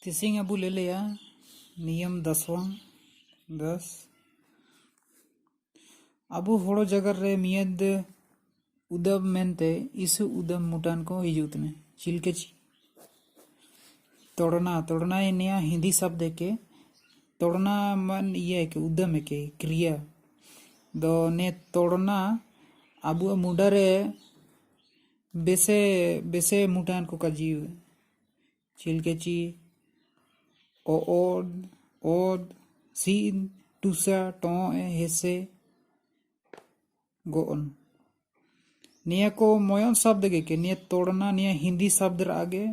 तिसिंग अबू ले लिया नियम 10 अबू होड़ो जगर रे मियद उदम मेनते इस उदम मुटान को हिजुतने चिलकेची तोड़ना तोड़ना निया हिंदी शब्द के तोड़ना मन ये के उदम के क्रिया दो ने तोड़ना अबू मुडरे बेसे बेसे मुटान को काजीव चिलकेची ओद ओद सीन टूसा टो हेसे गोन निया को मोयन शब्द के निया तोड़ना निया हिंदी शब्द आगे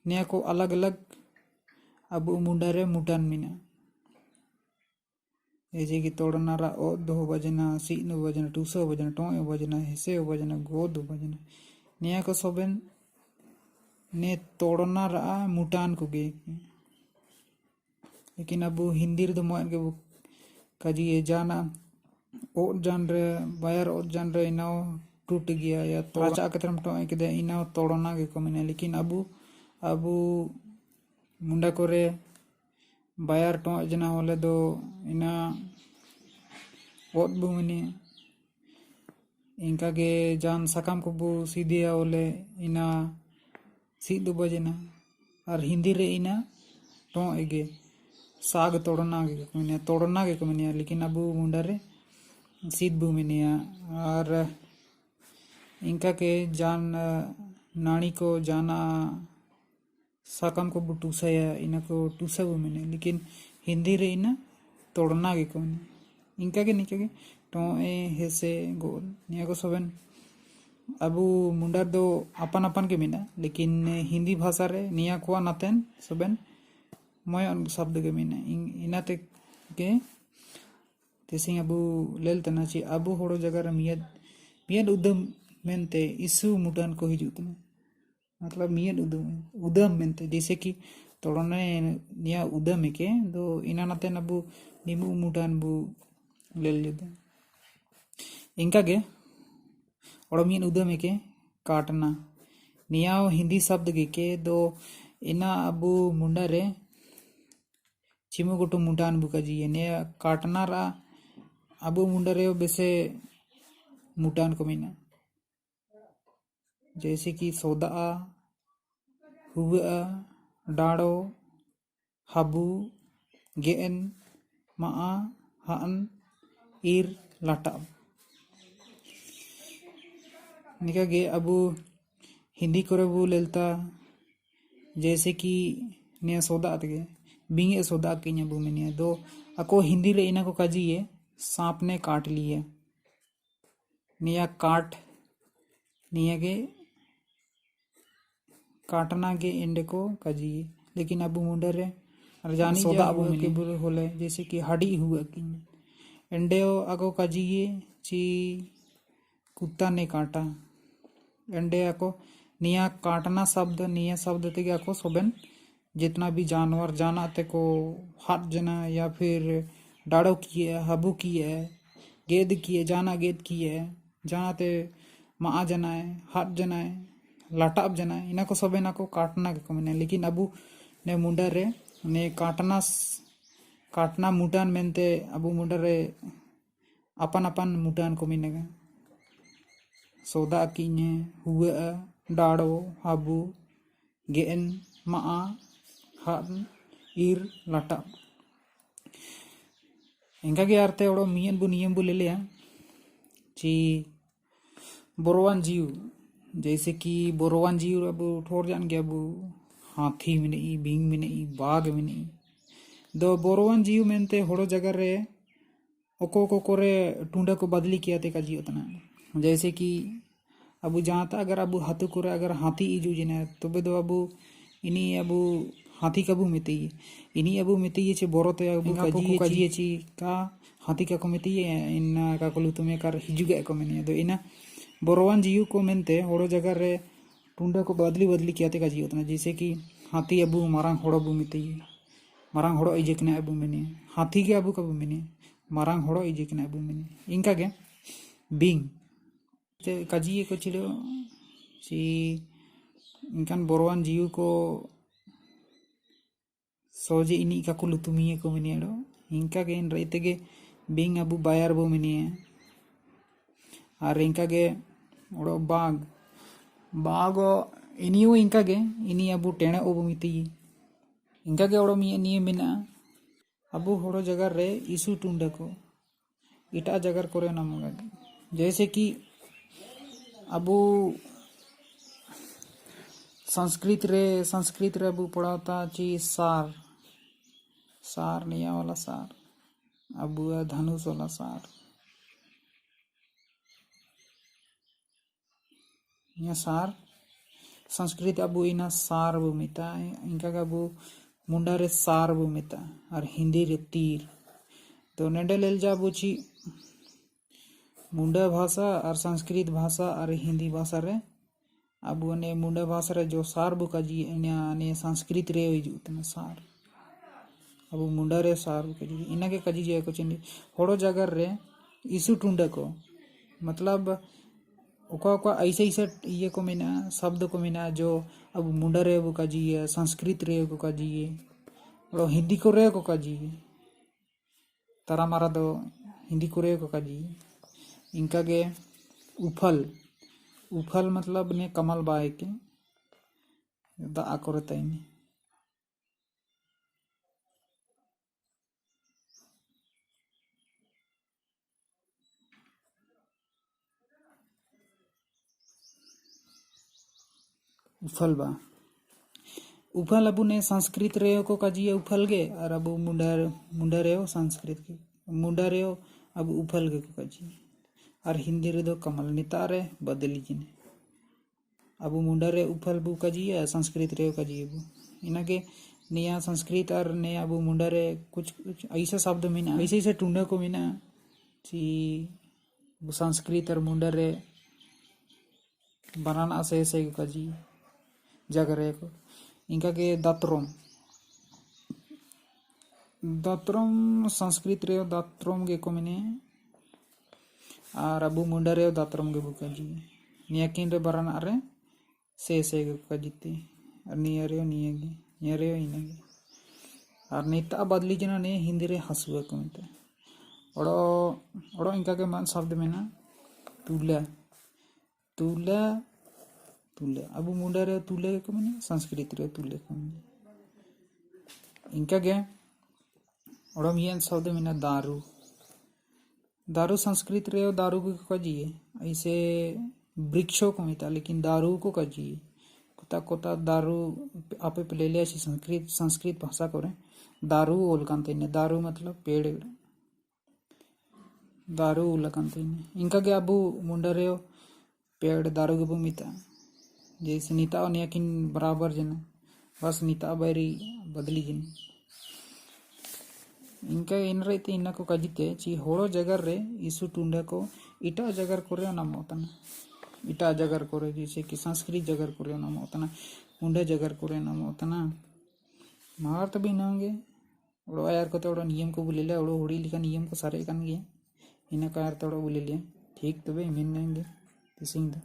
निया को अलग अलग अबू मुंडरे मुटान मिना ऐसे कि तोड़ना रा ओद हो बजना सीन हो बजना टूसा हो बजना टो हो बजना हेसे हो बजना गोद हो बजना निया को सोबेन ने तोड़ना रा मुटान को गे लेकिन अबू हिंदी रे मोयन के काजी जाना ओ जान रे बायर ओ जान रे इनाओ टूट गया या तोड़ा कतरम टो के इनाओ तोड़ना के को मिने लेकिन अबू मुंडा करे बायर टो जना होले दो इना ओद बु मिने इनका के जान सकाम को बु सीधिया होले इना सीधु बजना और हिंदी रे इना टो एगे साग तोड़ना के को मिने लेकिन अबू मुंडा रे सीध बु मिने और इनका के जान नानी को जाना साकम को टूसा या इना को टूसा बु मिने लेकिन हिंदी रे इना तोड़ना के को मिने इनका के निके के तो हेसे गोल निया को सबन अबू मुंडा दो अपन अपन के मिना लेकिन हिंदी भाषा रे निया को नातेन सबन मोयन शब्द के मिना इनाते के तेसिंग अबू लेल तना ची अबू होड़ो जगह रे मियद उदम मेनते इसु मुटान को हिजुतने मतलब मियद उदम मेनते जैसे कि तोड़ने निया उदम के दो इना नाते अबू निमु मुटान बु लेल जुदा इनका के और मियद उदम के काटना निया हिंदी शब्द के दो इना अबू मुंडा रे चिमु गोटो मुटान बुका जी ने काटना रा अबू मुंडा रे बेसे मुटान को मिना जैसे कि सोदा हुआ डाड़ो हाबू गेन मा हान ईर लाटा निका गे अबू हिंदी करे बु लेलता जैसे कि निया सोदा तगे बिंगे सोदा के बु मिनिया दो अको हिंदी रे इना को काजिए सांप ने काट लिए निया काट निया के काटना के एंडे को काजिए लेकिन अबू मुंडा रे जानी सोदा अबू के बुरे होले जैसे कि हडी हुआ कि एंडे अको काजिए ची कुत्ता ने काटा एंडे अको निया काटना शब्द निया शब्द ते अको सोबेन जितना भी जानवर जाना ते को हाथ जना या फिर डाड़ो किए हबू किए गेद किए जाना गेद किए जाना ते मा जना है हाथ जना है लाटाब जना है इना को सबे ना को काटना के कमने लेकिन अबू ने मुंडा रे ने काटना मुटान मेनते अबू मुंडा रे अपन अपन मुटान को मिनेगा सौदा किने हुआ डाड़ो हाबू गेन मा हाथ ईर लाटाब इनका के अर्थ है मियन बु नियम बु ले लिया ची बोरवान जीव जैसे कि बोरवान जीव अब ठोर जान गया अबू हाथी मिने बिंग मिने बाघ मिने दो बोरवान जीव मेनते होड़ो जगह रे ओको को करे टूंडा को बदली किया ते का जीव तना जैसे कि अबू जहाँ अगर अबू हाथी करे अगर हाथी इजू जिने तबे दो अबू इनी अबू हाथी कबू मिते इनी अबू मिते चे बोरोते अबू काजिए ची का हाथी का को मिते इना का कोलु तुमे कर हिजुगे को मेने दो इना बोरवान जीव को मेनते होड़ो जगह रे टूंडा को बदली किया ते का जीव तना जैसे कि हाथी अबू मारांग होड़ो बू मिते मारांग होड़ो इजे कने अबू मेने हाथी के अबू कबू मेने मारांग होड़ो इजे कने अबू मेने इनका के बिंग ते काजिए को चिलो ची इनकान बोरवान जीव को soje ini kaku lutumie ko menia do ingka ge in rete ge bing abu bayar bo menia ar ingka ge odo bago iniu ingka ge ini abu tene obo miti ingka ge odo mi niye mena abu हoro जगह रे issue Tunday को इटा जगह करे नामगा जैसे कि अबू संस्कृत रे अबू पढ़ाता ची सार निया वाला सार अबू धनुष वाला सार या सार संस्कृत अबू इना सार बो मिता इनका अबू मुंडा रे सार बो मिता और हिंदी रे तीर तो नेडे लेल जा बुची मुंडा भाषा और संस्कृत भाषा और हिंदी भाषा रे अब ने मुंडा भाषा रे जो सार बुका जी ने संस्कृत रे उतना सार अब मुंडा रे सार बुका जी इना के कजी जे को चिंदी होड़ो जगह रे इशू टुंडे को मतलब ओका ऐसे ये को मिना शब्द को मिना जो अब मुंडा रे बुका जी संस्कृत रे बुका जी और हिंदी को रे को का जी तारा मारा दो हिंदी को रे को का जी इनका गे उफल मतलब ने कमल बाय के दा आकोरे ताइने उफल बा उफल अबू ने संस्कृत रे को काजी उफल गे और अबू मुंडा रे संस्कृत के मुंडा रे अब उफल गे को काजी और हिंदी रे दो कमल नितारे बदली जिने अबू मुंडा रे उफल बू काजी संस्कृत रे काजी बू इना के निया संस्कृत और ने अबू मुंडा रे कुछ ऐसा शब्द मिना ऐसे टूंडा को मिना ची संस्कृत और मुंडा रे बनाना से काजी जगह रे को इनका के दात्रम संस्कृत रे दात्रम गे को मिने और अबू मुंडा रे दात्रम गे बुका जी निया किन रे बराना रे से गे का जीते और निया रे इना गे और नेता बदली जना ने हिंदी रे हसुआ को मिते ओड़ो इनका के मान शब्द मेना तुला अबू मुंडा रे तुले को मिने संस्कृत रे तुले को मिने इनका गे ओड़ो मियन शब्द मेना दारू संस्कृत रे दारू को कजिए ऐसे वृक्षों को मिता लेकिन दारू को कजिए कोता दारू आपे ले ले संस्कृत भाषा करे दारू ओलकांते ने दारू मतलब पेड़ दारू ओलकांते ने इनका के अबू मुंडा रे पेड़ दारू के मिता जैसे नीता और नियाकिन बराबर जन बस नीता बैरी बदली जन इनका इन रहते इना को कजिते ची होड़ो जगह रे इशू टुंडा को इटा जगह करे नाम होतना इटा जगह करे जैसे कि संस्कृत जगह करे नाम होतना मुंडा जगह करे नाम होतना मार तो भी ना होंगे ओड़ो यार को तो ओड़ो नियम को बोले ले ओड़ो होड़ी लिखा नियम को सारे कान गए इना का यार तो ओड़ो बोले ले ठीक तो बे मिन नेंगे तिसिंग दा